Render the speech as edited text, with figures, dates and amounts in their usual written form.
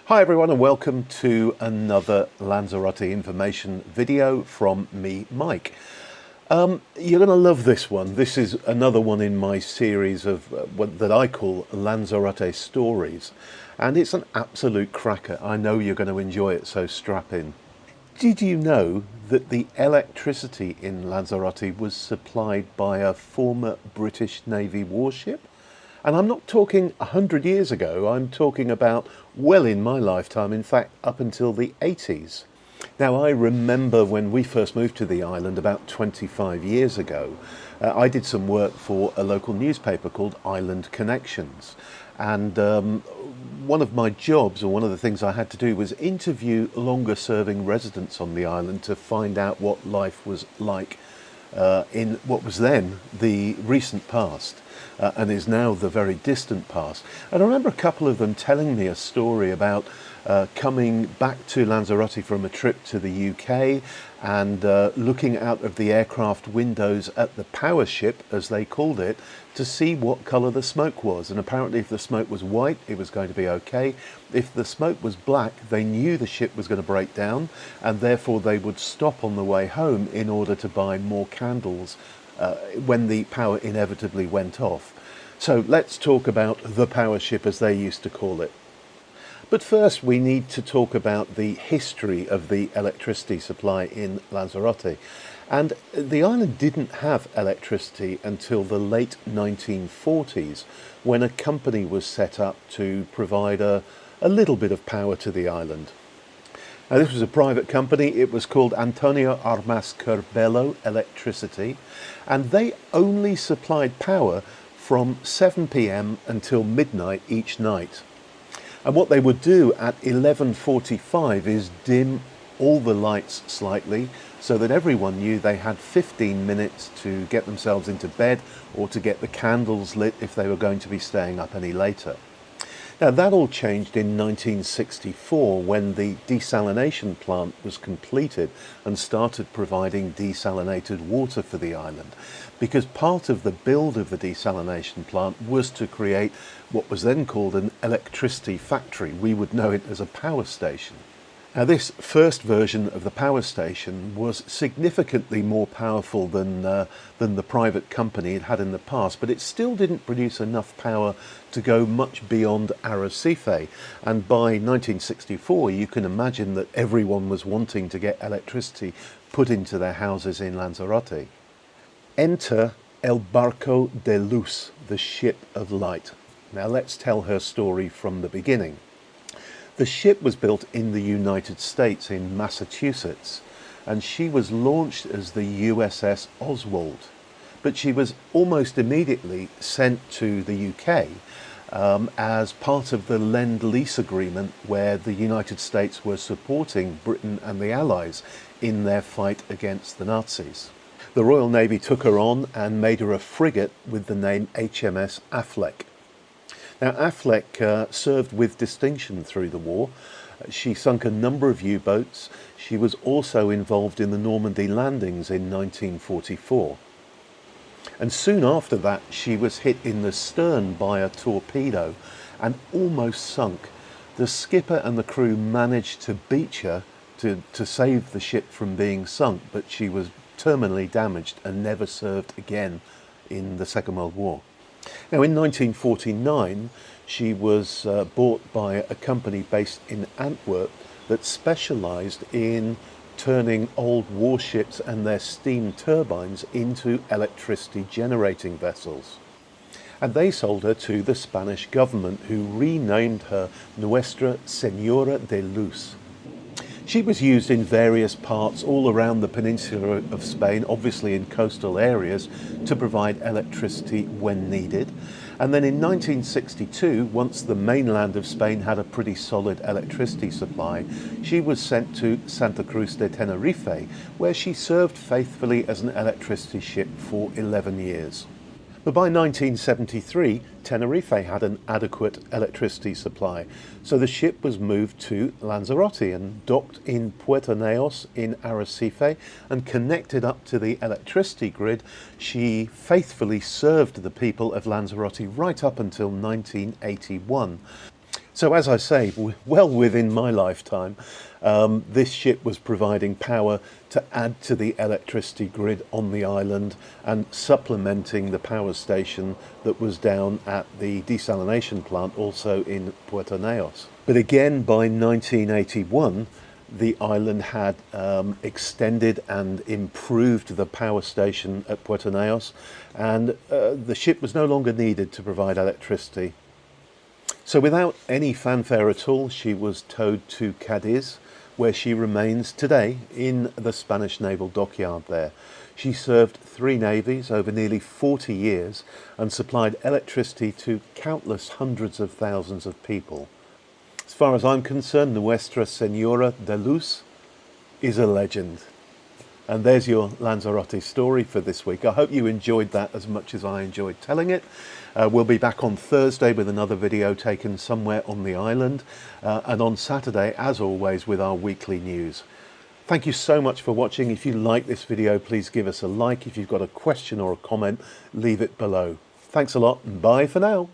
Hi everyone and welcome to another Lanzarote information video from me, Mike. You're going to love this one. This is another one in my series of that I call Lanzarote stories, and it's an absolute cracker. I know you're going to enjoy it, so strap in. Did you know that the electricity in Lanzarote was supplied by a former British Navy warship? And I'm not talking 100 years ago, I'm talking about well in my lifetime, in fact up until the 80s. Now I remember when we first moved to the island about 25 years ago, I did some work for a local newspaper called Island Connections, and one of my jobs, or one of the things I had to do, was interview longer serving residents on the island to find out what life was like in what was then the recent past. And is now the very distant past. And I remember a couple of them telling me a story about coming back to Lanzarote from a trip to the UK and looking out of the aircraft windows at the power ship, as they called it, to see what colour the smoke was. And apparently if the smoke was white, it was going to be okay. If the smoke was black, they knew the ship was going to break down, and therefore they would stop on the way home in order to buy more candles when the power inevitably went off. So let's talk about the power ship, as they used to call it. But first we need to talk about the history of the electricity supply in Lanzarote. And the island didn't have electricity until the late 1940s, when a company was set up to provide a little bit of power to the island. Now, this was a private company. It was called Antonio Armas Curbelo Electricity, and they only supplied power from 7 p.m. until midnight each night. And what they would do at 11:45 is dim all the lights slightly, so that everyone knew they had 15 minutes to get themselves into bed or to get the candles lit if they were going to be staying up any later. Now that all changed in 1964 when the desalination plant was completed and started providing desalinated water for the island, because part of the build of the desalination plant was to create what was then called an electricity factory. We would know it as a power station. Now this first version of the power station was significantly more powerful than the private company it had in the past, but it still didn't produce enough power to go much beyond Arrecife. And by 1964 you can imagine that everyone was wanting to get electricity put into their houses in Lanzarote. Enter El Barco de Luz, the ship of light. Now let's tell her story from the beginning. The ship was built in the United States, in Massachusetts, and she was launched as the USS Oswald. But she was almost immediately sent to the UK as part of the Lend-Lease agreement, where the United States were supporting Britain and the Allies in their fight against the Nazis. The Royal Navy took her on and made her a frigate with the name HMS Affleck. Now Affleck served with distinction through the war. She sunk a number of U-boats. She was also involved in the Normandy landings in 1944. And soon after that she was hit in the stern by a torpedo and almost sunk. The skipper and the crew managed to beach her to save the ship from being sunk, but she was terminally damaged and never served again in the Second World War. Now in 1949 she was bought by a company based in Antwerp that specialised in turning old warships and their steam turbines into electricity generating vessels. And they sold her to the Spanish government, who renamed her Nuestra Señora de Luz. She was used in various parts all around the peninsula of Spain, obviously in coastal areas, to provide electricity when needed. And then in 1962, once the mainland of Spain had a pretty solid electricity supply, she was sent to Santa Cruz de Tenerife, where she served faithfully as an electricity ship for 11 years. But by 1973, Tenerife had an adequate electricity supply, so the ship was moved to Lanzarote and docked in Puerto Neos in Arrecife and connected up to the electricity grid. She faithfully served the people of Lanzarote right up until 1981. So as I say, well within my lifetime, this ship was providing power to add to the electricity grid on the island and supplementing the power station that was down at the desalination plant also in Puerto Neos. But again, by 1981, the island had extended and improved the power station at Puerto Neos, and the ship was no longer needed to provide electricity. So without any fanfare at all, she was towed to Cadiz, where she remains today in the Spanish naval dockyard there. She served 3 navies over nearly 40 years and supplied electricity to countless hundreds of thousands of people. As far as I'm concerned, Nuestra Señora de Luz is a legend. And there's your Lanzarote story for this week. I hope you enjoyed that as much as I enjoyed telling it. We'll be back on Thursday with another video taken somewhere on the island, and on Saturday, as always, with our weekly news. Thank you so much for watching. If you like this video, please give us a like. If you've got a question or a comment, leave it below. Thanks a lot, and bye for now.